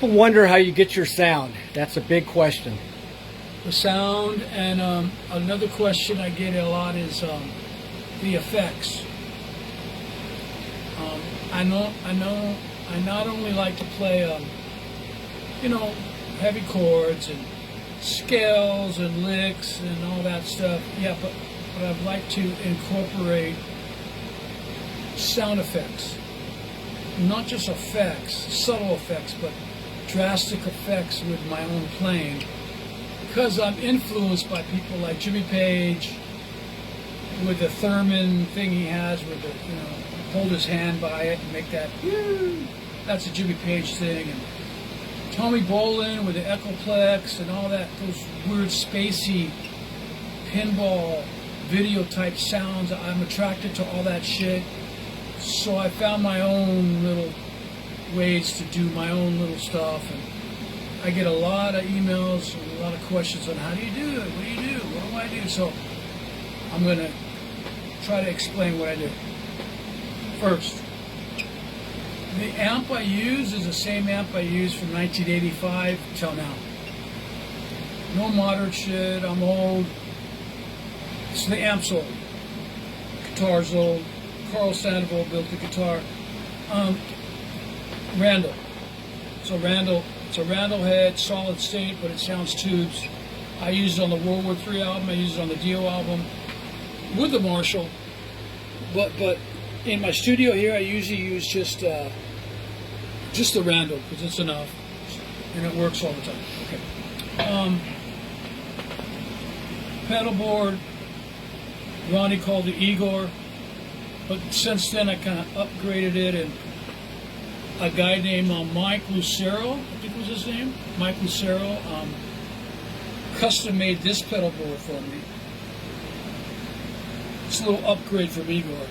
People wonder how you get your sound. That's a big question. The sound, and another question I get a lot is the effects. I not only like to play, heavy chords and scales and licks and all that stuff. Yeah, but I'd like to incorporate sound effects. Not just effects, subtle effects, but drastic effects with my own playing. Because I'm influenced by people like Jimmy Page, with the Thurman thing he has, with the, hold his hand by it and make that, that's a Jimmy Page thing. And Tommy Bolin with the Echoplex and all that, those weird spacey pinball video type sounds. I'm attracted to all that shit. So I found my own little ways to do my own little stuff, and I get a lot of emails and a lot of questions on how do you do it, what do you do, what do I do? So I'm going to try to explain what I do. First, the amp I use is the same amp I used from 1985 till now. No modern shit, I'm old. So the amp's old, guitar's old. Carl Sandoval built the guitar. Randall. So it's a Randall head, solid state, but it sounds tubes. I used it on the World War III album. I used it on the Dio album with the Marshall. But in my studio here, I usually use just the Randall because it's enough, and it works all the time. Okay. Pedalboard. Ronnie called it Igor. But since then, I kind of upgraded it, and a guy named Mike Lucero, I think was his name, Mike Lucero, custom made this pedal board for me. It's a little upgrade from Igor.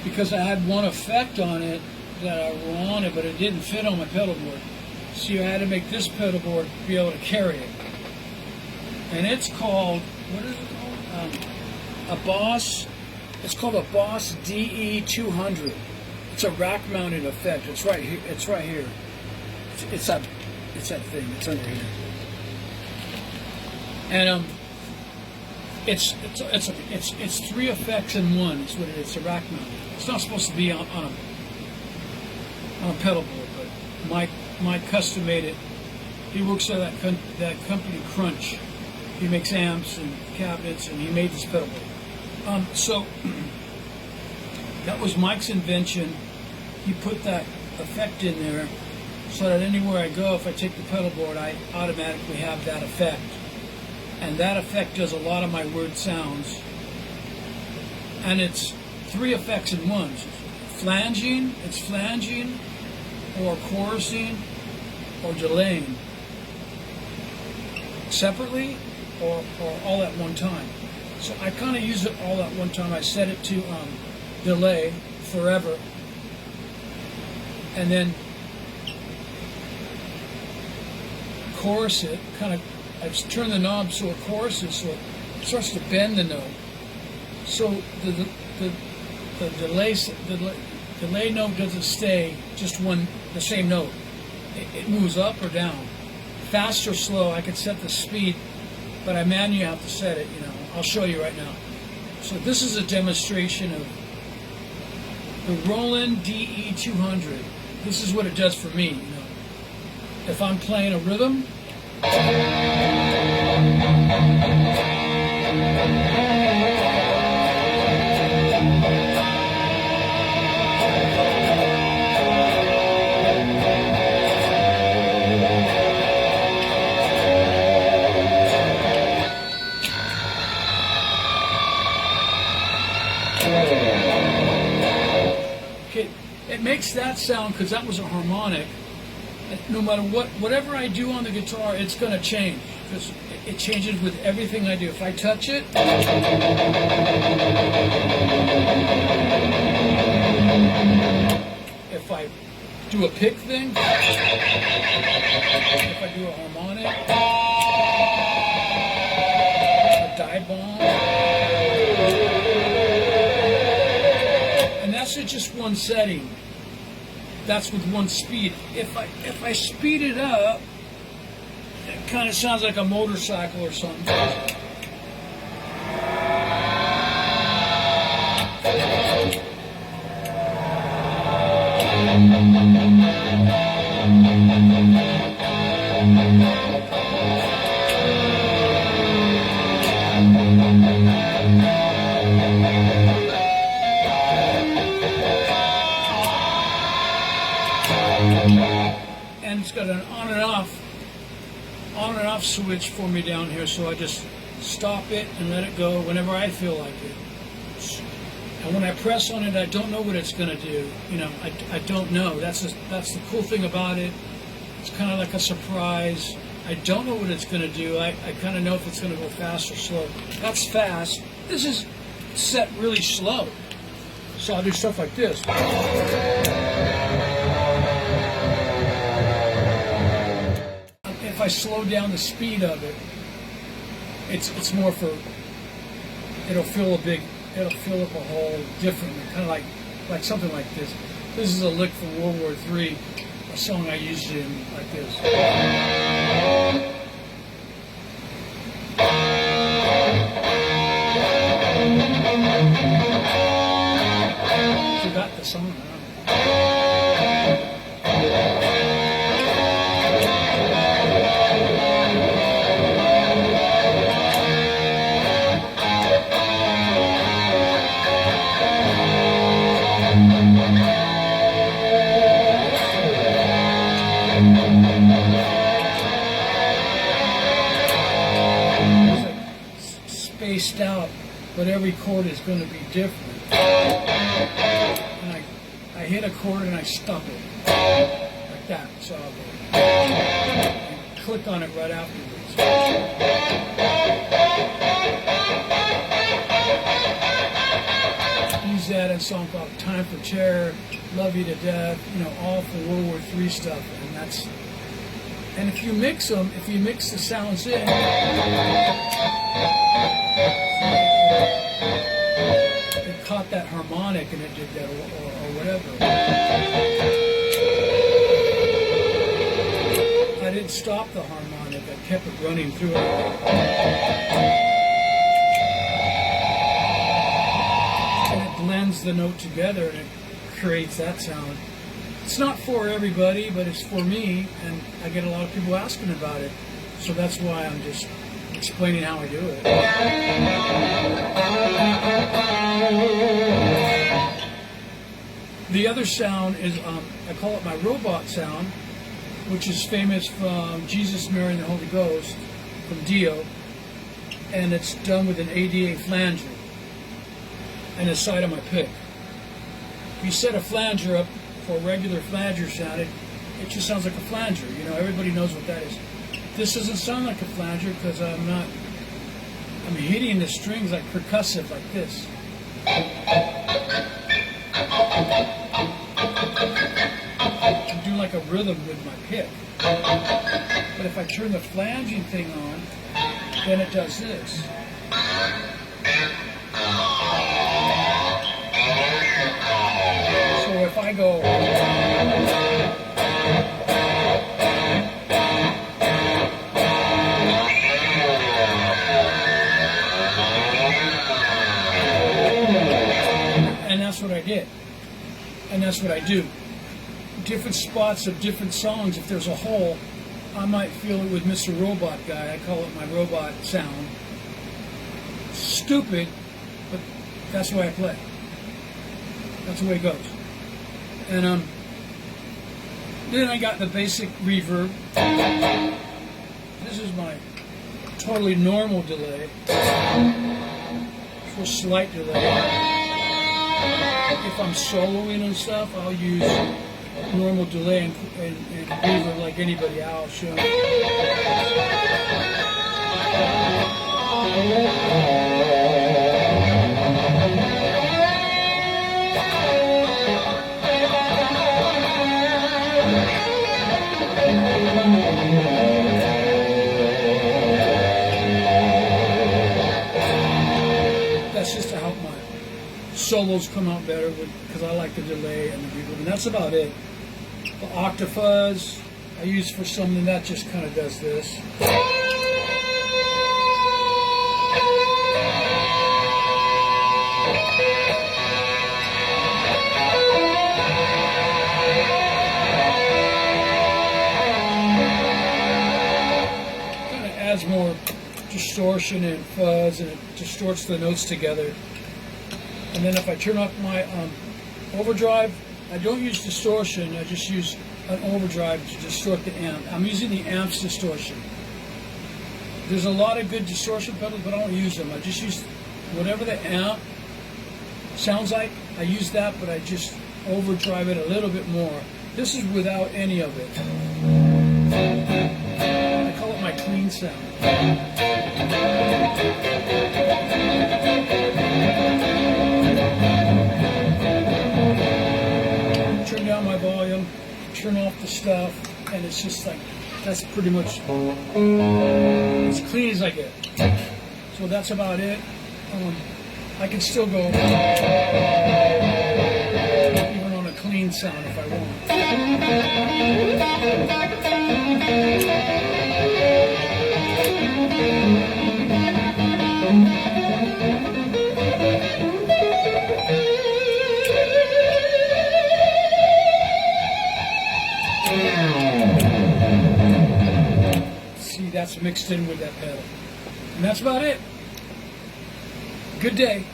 Because I had one effect on it that I wanted, but it didn't fit on my pedal board. So I had to make this pedal board be able to carry it. And it's called, what is it called? A Boss. It's called a Boss DE200. It's a rack-mounted effect. It's right here. It's right here. It's that thing. It's under here. And it's three effects in one. It's what it is. It's a rack-mounted. It's not supposed to be on a pedal board, but Mike custom made it. He works at that company Crunch. He makes amps and cabinets, and he made this pedal board. So that was Mike's invention. He put that effect in there so that anywhere I go, if I take the pedal board, I automatically have that effect. And that effect does a lot of my weird sounds. And it's three effects in one. Flanging, it's flanging, or chorusing, or delaying. Separately, or all at one time. So I kind of use it all at one time. I set it to delay forever, and then chorus it. I turn the knob so it choruses, so it starts to bend the note. So the delay note doesn't stay just the same note. It moves up or down, fast or slow. I can set the speed, but I manually have to set it. I'll show you right now. So this is a demonstration of the Roland DE200. This is what it does for me. If I'm playing a rhythm, it makes that sound because that was a harmonic. No matter whatever I do on the guitar, it's going to change because it changes with everything I do. If I touch it, if I do a pick thing, if I do a harmonic, a dive bomb, and that's just one setting. That's with one speed. If I speed it up, it kind of sounds like a motorcycle or something. And it's got an on and off switch for me down here, so I just stop it and let it go whenever I feel like it. And when I press on it, I don't know what it's going to do. You know, I don't know. That's the cool thing about it. It's kind of like a surprise. I don't know what it's going to do. I kind of know if it's going to go fast or slow. That's fast. This is set really slow. So I'll do stuff like this. If I slow down the speed of it, it's more for, it'll fill up a hole differently, kind of like something like this. This is a lick from World War III, a song I used in like this. Forgot the song. Spaced out, but every chord is going to be different. And I hit a chord and I stop it like that. So I'll go and click on it right afterwards. Use that in a song called "Time for Terror," "Love You to Death," you know, all for World War III stuff, and that's. And if you mix them, if you mix the sounds in, it caught that harmonic and it did that, or whatever. I didn't stop the harmonic, I kept it running through it. And it blends the note together and it creates that sound. It's not for everybody, but it's for me, and I get a lot of people asking about it. So that's why I'm just explaining how I do it. The other sound is, I call it my robot sound, which is famous from Jesus, Mary, and the Holy Ghost, from Dio, and it's done with an ADA flanger and the side of my pick. If you set a flanger up for a regular flanger sound, it just sounds like a flanger. You know, everybody knows what that is. This doesn't sound like a flanger because I'm hitting the strings like percussive, like this. I'm doing like a rhythm with my pick. But if I turn the flanging thing on, then it does this. So if I go, and that's what I did, and that's what I do. Different spots of different songs. If there's a hole, I might feel it with Mr. Robot Guy. I call it my robot sound. Stupid, but that's the way I play. That's the way it goes. And then I got the basic reverb. This is my totally normal delay. For slight delay. If I'm soloing and stuff, I'll use normal delay and reverb like anybody else should. That's just to help my solos come out better because I like the delay and the reverb, and that's about it. The octafuzz I use for something that just kind of does this. Kind of adds more distortion and fuzz, and it distorts the notes together. And then if I turn off my overdrive, I don't use distortion, I just use an overdrive to distort the amp. I'm using the amp's distortion. There's a lot of good distortion pedals, but I don't use them. I just use whatever the amp sounds like, I use that, but I just overdrive it a little bit more. This is without any of it. I call it my clean sound. Turn down my volume, turn off the stuff, and it's just like, that's pretty much as clean as I get. So that's about it. I can still go even on a clean sound if I want. See, that's mixed in with that pedal. And that's about it. Good day.